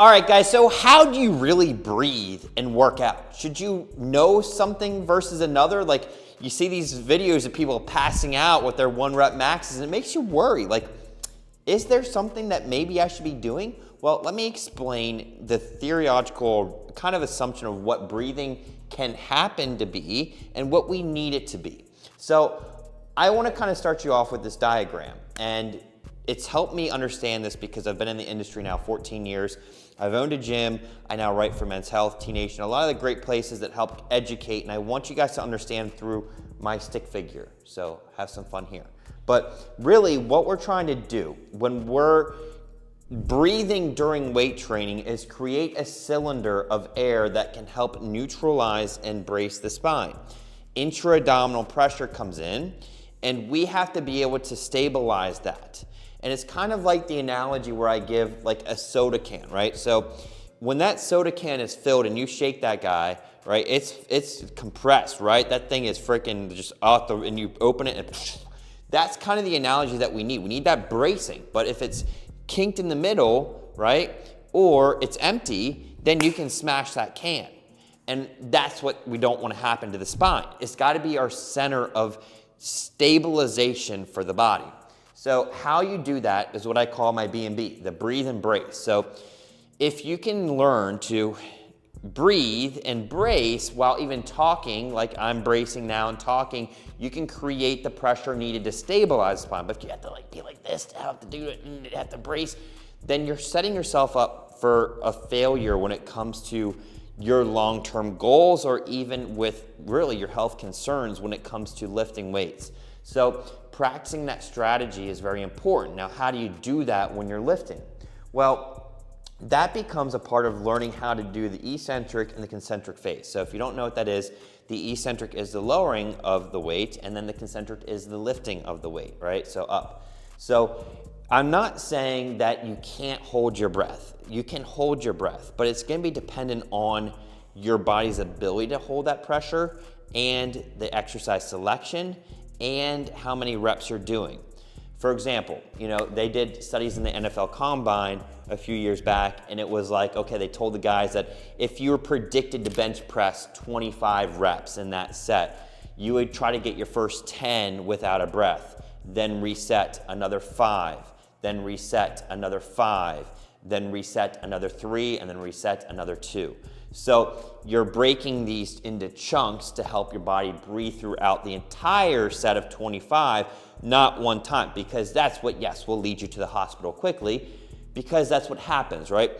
All right, guys, so how do you really breathe and work out? Should you know something versus another? Like, you see these videos of people passing out with their 1-rep maxes, and it makes you worry. Like, is there something that maybe I should be doing? Well, let me explain the theological kind of assumption of what breathing can happen to be and what we need it to be. So I want to kind of start you off with this diagram, and it's helped me understand this because I've been in the industry now 14 years. I've owned a gym. I now write for Men's Health, Teen Nation, a lot of the great places that help educate, and I want you guys to understand through my stick figure. So have some fun here. But really, what we're trying to do when we're breathing during weight training is create a cylinder of air that can help neutralize and brace the spine. Intra-abdominal pressure comes in, and we have to be able to stabilize that. And it's kind of like the analogy where I give like a soda can, right? So when that soda can is filled and you shake that guy, right, it's compressed, right? That thing is freaking just out and you open it and that's kind of the analogy that we need. We need that bracing. But if it's kinked in the middle, right, or it's empty, then you can smash that can. And that's what we don't want to happen to the spine. It's got to be our center of stabilization for the body. So how you do that is what I call my B&B, the breathe and brace. So if you can learn to breathe and brace while even talking, like I'm bracing now and talking, you can create the pressure needed to stabilize the spine. But if you have to like be like this to have to do it and have to brace, then you're setting yourself up for a failure when it comes to your long-term goals or even with really your health concerns when it comes to lifting weights. So practicing that strategy is very important. Now, how do you do that when you're lifting? Well, that becomes a part of learning how to do the eccentric and the concentric phase. So if you don't know what that is, the eccentric is the lowering of the weight, and then the concentric is the lifting of the weight, right? So up. So I'm not saying that you can't hold your breath. You can hold your breath, but it's going to be dependent on your body's ability to hold that pressure and the exercise selection and how many reps you're doing. For example, they did studies in the NFL Combine a few years back, and it was like, okay, they told the guys that if you were predicted to bench press 25 reps in that set, you would try to get your first 10 without a breath, then reset another 5, then reset another 5, then reset another 3, and then reset another 2. So you're breaking these into chunks to help your body breathe throughout the entire set of 25, not one time, because that's what, yes, will lead you to the hospital quickly, because that's what happens, right?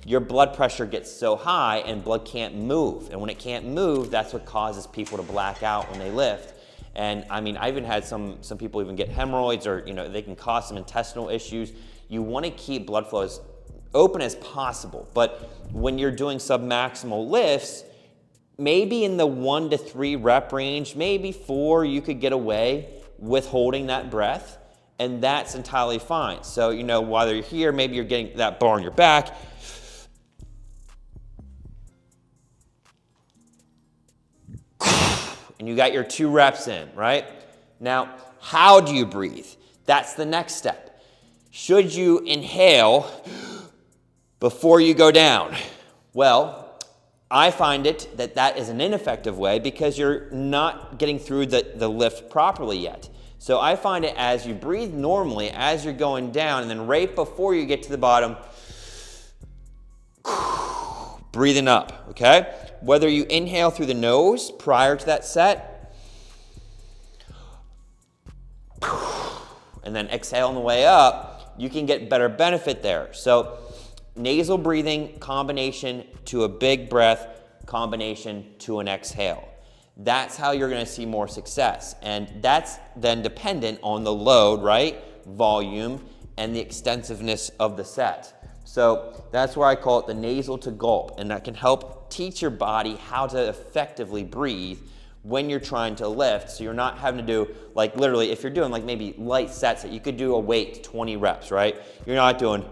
Your blood pressure gets so high and blood can't move. And when it can't move, that's what causes people to black out when they lift. And I mean, I even had some people even get hemorrhoids, or they can cause some intestinal issues. You want to keep blood flow as open as possible. But when you're doing submaximal lifts, maybe in the 1 to 3 rep range, maybe 4, you could get away with holding that breath, and that's entirely fine. So, while you're here, maybe you're getting that bar on your back. And you got your 2 reps in, right? Now, how do you breathe? That's the next step. Should you inhale before you go down? Well, I find it that is an ineffective way because you're not getting through the lift properly yet. So I find it as you breathe normally, as you're going down, and then right before you get to the bottom, breathing up, okay? Whether you inhale through the nose prior to that set, and then exhale on the way up, you can get better benefit there. So nasal breathing combination to a big breath combination to an exhale. That's how you're going to see more success. And that's then dependent on the load, right? Volume and the extensiveness of the set. So that's where I call it the nasal to gulp. And that can help teach your body how to effectively breathe when you're trying to lift. So you're not having to do, like literally, if you're doing like maybe light sets that you could do a weight 20 reps, right? You're not doing,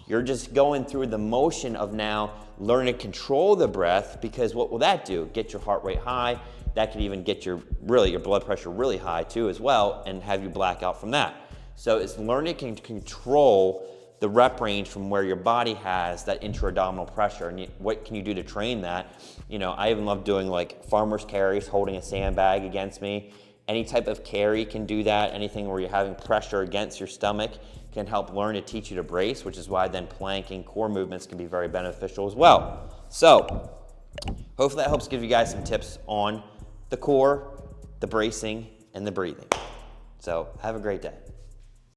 you're just going through the motion of now learning to control the breath, because what will that do? Get your heart rate high. That could even get your blood pressure really high too as well, and have you black out from that. So it's learning to control the rep range from where your body has that intra-abdominal pressure, and what can you do to train that? You know, I even love doing like farmer's carries, holding a sandbag against me. Any type of carry can do that. Anything where you're having pressure against your stomach can help learn to teach you to brace, which is why then planking, core movements can be very beneficial as well. So hopefully that helps give you guys some tips on the core, the bracing, and the breathing. So have a great day.